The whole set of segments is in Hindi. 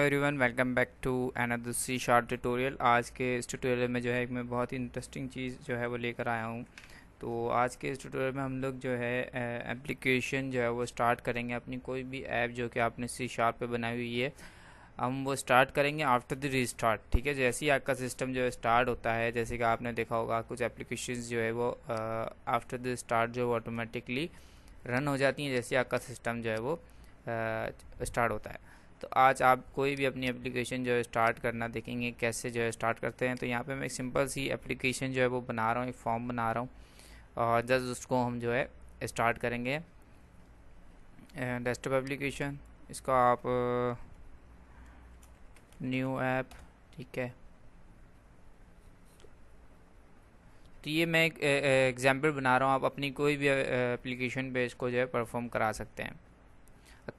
Everyone, welcome back to another C short tutorial. आज के इस ट्यूटोरियल में जो है मैं बहुत ही इंटरेस्टिंग चीज़ जो है वो लेकर आया हूँ। तो आज के इस ट्यूटोरियल में हम लोग जो है एप्लीकेशन जो है वो स्टार्ट करेंगे। अपनी कोई भी ऐप जो कि आपने सी शार्प पे बनाई हुई है, हम वो स्टार्ट करेंगे आफ्टर द रीस्टार्ट। ठीक है, जैसे ही आपका सिस्टम जो है स्टार्ट होता है, जैसे कि आपने देखा होगा कुछ एप्लीकेशंस जो है वो आफ्टर द स्टार्ट जो ऑटोमेटिकली रन हो जाती हैं जैसे आपका सिस्टम जो है वो स्टार्ट होता है। तो आज आप कोई भी अपनी एप्लीकेशन जो है स्टार्ट करना देखेंगे कैसे जो है स्टार्ट करते हैं। तो यहाँ पे मैं एक सिंपल सी एप्लीकेशन जो है वो बना रहा हूँ, एक फॉर्म बना रहा हूँ और जस्ट उसको हम जो है स्टार्ट करेंगे। डेस्कटॉप एप्लीकेशन, इसको आप न्यू ऐप, ठीक है। तो ये मैं एक एग्जाम्पल बना रहा हूँ, आप अपनी कोई भी एप्लीकेशन पे इसको जो है परफॉर्म करा सकते हैं।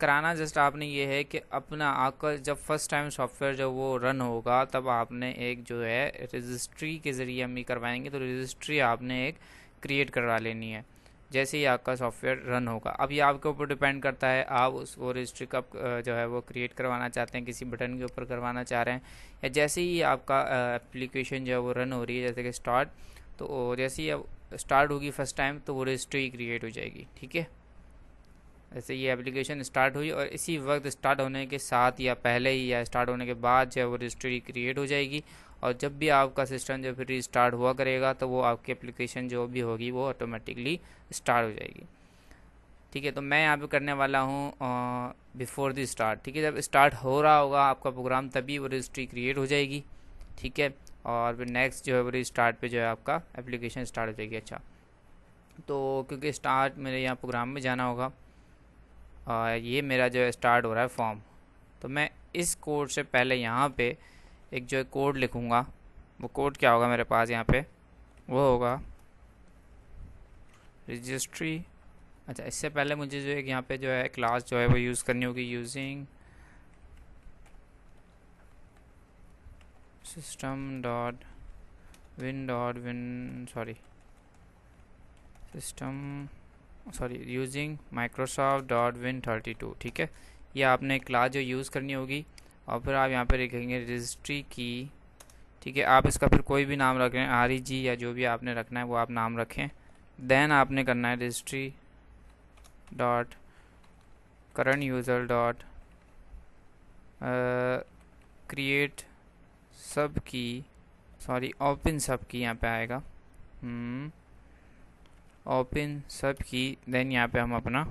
कराना जस्ट आपने ये है कि अपना आपका जब फर्स्ट टाइम सॉफ्टवेयर जब वो रन होगा तब आपने एक जो है रजिस्ट्री के ज़रिए हम ये करवाएंगे। तो रजिस्ट्री आपने एक क्रिएट करवा लेनी है जैसे ही आपका सॉफ्टवेयर रन होगा। अब ये आपके ऊपर डिपेंड करता है, आप उस वो रजिस्ट्री कब जो है वो क्रिएट करवाना चाहते हैं, किसी बटन के ऊपर करवाना चाह रहे हैं, या जैसे ही आपका एप्लीकेशन जो है वो रन हो रही है जैसे कि स्टार्ट, तो जैसे ही अब स्टार्ट होगी फर्स्ट टाइम तो वो रजिस्ट्री क्रिएट हो जाएगी। ठीक है, जैसे ये एप्लीकेशन स्टार्ट हुई और इसी वक्त स्टार्ट होने के साथ या पहले ही या स्टार्ट होने के बाद जो है वो रजिस्ट्री क्रिएट हो जाएगी। और जब भी आपका सिस्टम जो फिर रीस्टार्ट हुआ करेगा तो वो आपकी एप्लीकेशन जो भी होगी वो ऑटोमेटिकली स्टार्ट हो जाएगी। ठीक है, तो मैं यहाँ पे करने वाला हूँ बिफोर द स्टार्ट। ठीक है, जब स्टार्ट हो रहा होगा आपका प्रोग्राम तभी वो रजिस्ट्री क्रिएट हो जाएगी। ठीक है, और फिर नेक्स्ट जो है वो रीस्टार्ट पे जो है आपका एप्लीकेशन स्टार्ट हो जाएगी। अच्छा, तो क्योंकि स्टार्ट मेरे यहाँ प्रोग्राम में जाना होगा, ये मेरा जो है स्टार्ट हो रहा है फॉर्म, तो मैं इस कोड से पहले यहाँ पे एक जो है कोड लिखूँगा। वो कोड क्या होगा मेरे पास यहाँ पे, वो होगा रजिस्ट्री। अच्छा, इससे पहले मुझे जो है यहाँ पे जो है क्लास जो है वो यूज़ करनी होगी, using system dot win system using Microsoft dot win 32। ठीक है, ये आपने क्लास जो यूज़ करनी होगी और फिर आप यहाँ पे लिखेंगे रजिस्ट्री की। ठीक है, आप इसका फिर कोई भी नाम रखें, REG या जो भी आपने रखना है वो आप नाम रखें। देन आपने करना है registry dot current user dot create सब की, ओपन सब की यहाँ पे आएगा, ओपन सब की। देन यहाँ पे हम अपना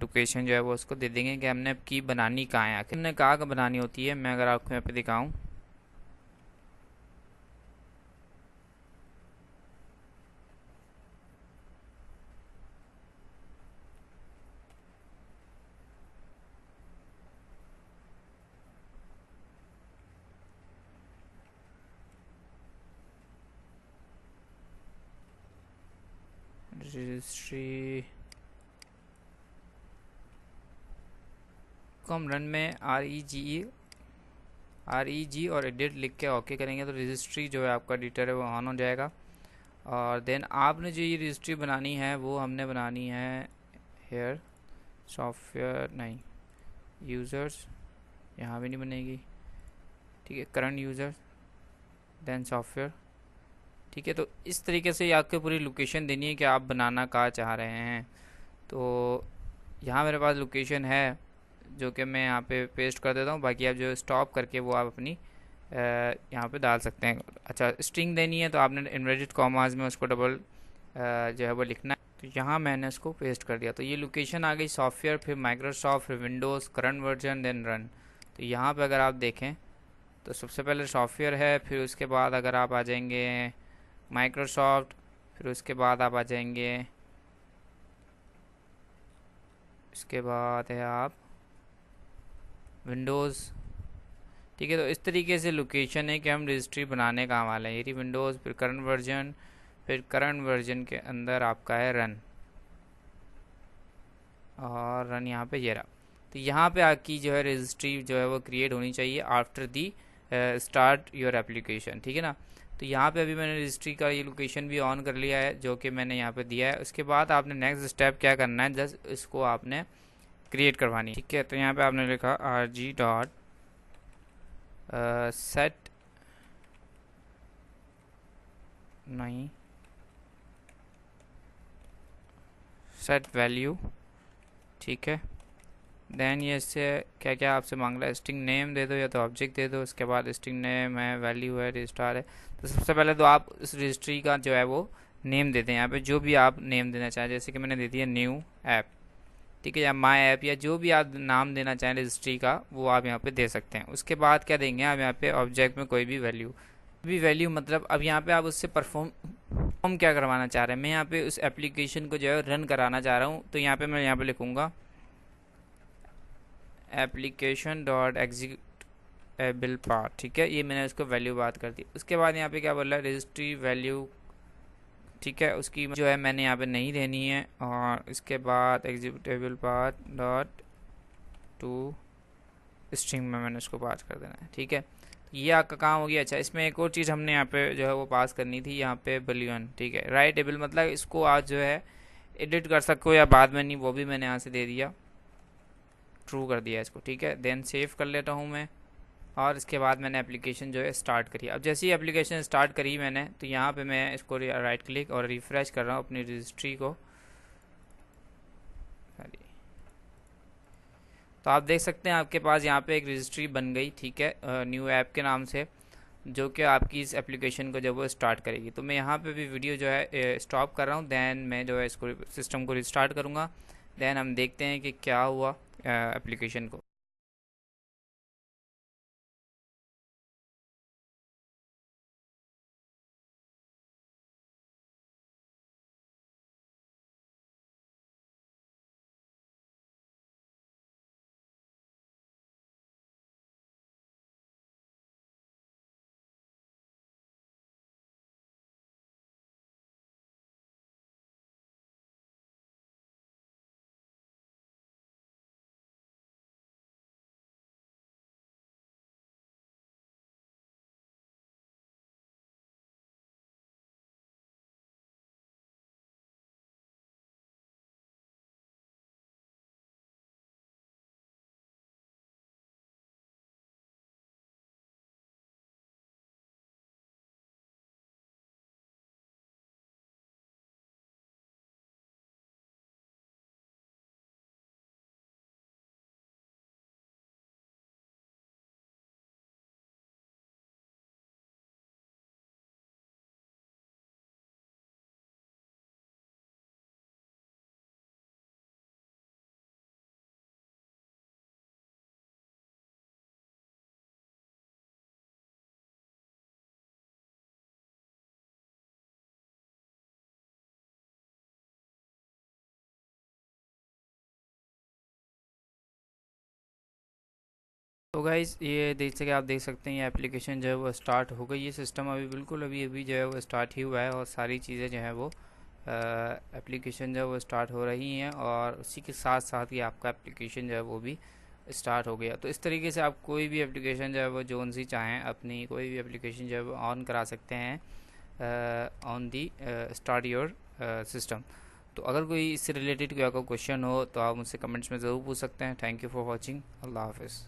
लोकेशन जो है वो उसको दे देंगे कि हमने की बनानी कहाँ है, हमने कहाँ बनानी होती है। मैं अगर आपको यहाँ पे दिखाऊँ, रजिस्ट्री को हम रन में REG और एडिट लिख के ओके करेंगे तो रजिस्ट्री जो है आपका एडिटर है वो ऑन हो जाएगा। और देन आपने जो ये रजिस्ट्री बनानी है वो हमने बनानी है हेयर सॉफ्टवेयर, नहीं यूज़र्स, यहाँ भी नहीं बनेगी। ठीक है, करंट यूज़र देन सॉफ्टवेयर। ठीक है, तो इस तरीके से आपको पूरी लोकेशन देनी है कि आप बनाना कहाँ चाह रहे हैं। तो यहाँ मेरे पास लोकेशन है जो कि मैं यहाँ पे पेस्ट कर देता हूँ, बाकी आप जो स्टॉप करके वो आप अपनी यहाँ पे डाल सकते हैं। अच्छा, स्ट्रिंग देनी है तो आपने इन्वर्टेड कॉमास में उसको डबल जो है वो लिखना है। तो यहाँ मैंने उसको पेस्ट कर दिया। तो ये लोकेशन आ गई सॉफ्टवेयर, फिर माइक्रोसॉफ्ट, फिर Windows, current version, then run. तो यहाँ पे अगर आप देखें तो सबसे पहले सॉफ्टवेयर है, फिर उसके बाद अगर आप आ जाएंगे माइक्रोसॉफ्ट, फिर उसके बाद आप आ जाएंगे, इसके बाद है आप विंडोज़। ठीक है, तो इस तरीके से लोकेशन है कि हम रजिस्ट्री बनाने का वाले हैं। ये विंडोज़, फिर करंट वर्जन, फिर करंट वर्जन के अंदर आपका है रन, और रन यहाँ पे ये रहा। तो यहाँ पे आपकी जो है रजिस्ट्री जो है वो क्रिएट होनी चाहिए after the start your application. ठीक है ना, तो यहाँ पे अभी मैंने रजिस्ट्री का ये लोकेशन भी ऑन कर लिया है जो कि मैंने यहाँ पे दिया है। उसके बाद आपने नेक्स्ट स्टेप क्या करना है, जस्ट इसको आपने क्रिएट करवानी। ठीक है, तो यहाँ पे आपने लिखा RG डॉट सेट नहीं, सेट वैल्यू, ठीक है। देन ये इससे क्या क्या आपसे मांग रहा है, स्ट्रिंग नेम दे दो या तो ऑब्जेक्ट दे दो। उसके बाद स्ट्रिंग नेम है, वैल्यू है, रजिस्ट्रार है। तो सबसे पहले तो आप इस रजिस्ट्री का जो है वो नेम देते हैं यहाँ पे, जो भी आप नेम देना चाहें। जैसे कि मैंने दे दिया न्यू ऐप, ठीक है, या माई ऐप, या जो भी आप नाम देना चाहें रजिस्ट्री का वो आप यहाँ पे दे सकते हैं। उसके बाद क्या देंगे आप यहाँ पे, ऑब्जेक्ट में कोई भी वैल्यू मतलब अब यहाँ पे आप उससे परफॉर्म क्या करवाना चाह रहे हैं। मैं यहाँ पे उस एप्लीकेशन को जो है रन कराना चाह रहा हूँ, तो यहाँ पे मैं यहाँ पे लिखूँगा एप्लीकेशन डॉट एग्जीक्यूटेबल पार्ट, ठीक है। ये मैंने उसको वैल्यू बात कर दी। उसके बाद यहाँ पे क्या बोल रहा है, रजिस्ट्री वैल्यू, ठीक है, उसकी जो है मैंने यहाँ पे नहीं देनी है। और इसके बाद executable part dot to string में मैंने उसको पास कर देना है, ठीक है। ये आपका काम हो गया। अच्छा, इसमें एक और चीज़ हमने यहाँ पे जो है वो पास करनी थी, यहाँ पे बलियन, ठीक है, राइटेबल मतलब इसको आज जो है एडिट कर सको या बाद में, नहीं, वो भी मैंने यहाँ से दे दिया, ट्रू कर दिया इसको, ठीक है। देन सेव कर लेता हूँ मैं, और इसके बाद मैंने एप्लीकेशन जो है स्टार्ट करी। अब जैसे ही एप्लीकेशन स्टार्ट करी मैंने, तो यहाँ पे मैं इसको राइट क्लिक और रिफ्रेश कर रहा हूँ अपनी रजिस्ट्री को। तो आप देख सकते हैं आपके पास यहाँ पे एक रजिस्ट्री बन गई, ठीक है, न्यू ऐप के नाम से, जो कि आपकी इस एप्लीकेशन को जब वो स्टार्ट करेगी। तो मैं यहाँ पे भी वीडियो जो है स्टॉप कर रहा हूँ। देन मैं जो है इसको सिस्टम को रिस्टार्ट करूँगा। देन हम देखते हैं कि क्या हुआ एप्लीकेशन को। तो गाइस ये आप देख सकते हैं ये एप्लीकेशन जो है वो स्टार्ट हो गई। ये सिस्टम अभी बिल्कुल अभी अभी जो है वो स्टार्ट ही हुआ है, और सारी चीज़ें जो है वो एप्लीकेशन जो है वो स्टार्ट हो रही हैं, और उसी के साथ साथ ही आपका एप्लीकेशन जो है वो भी स्टार्ट हो गया। तो इस तरीके से आप कोई भी एप्लीकेशन जो है वो जोन सी चाहें अपनी कोई भी एप्लीकेशन जो है वो ऑन करा सकते हैं on the start your system. तो अगर कोई इससे रिलेटेड कोई आपका क्वेश्चन हो तो आप मुझसे कमेंट्स में ज़रूर पूछ सकते हैं। Thank you for watching. अल्लाह हाफिज़।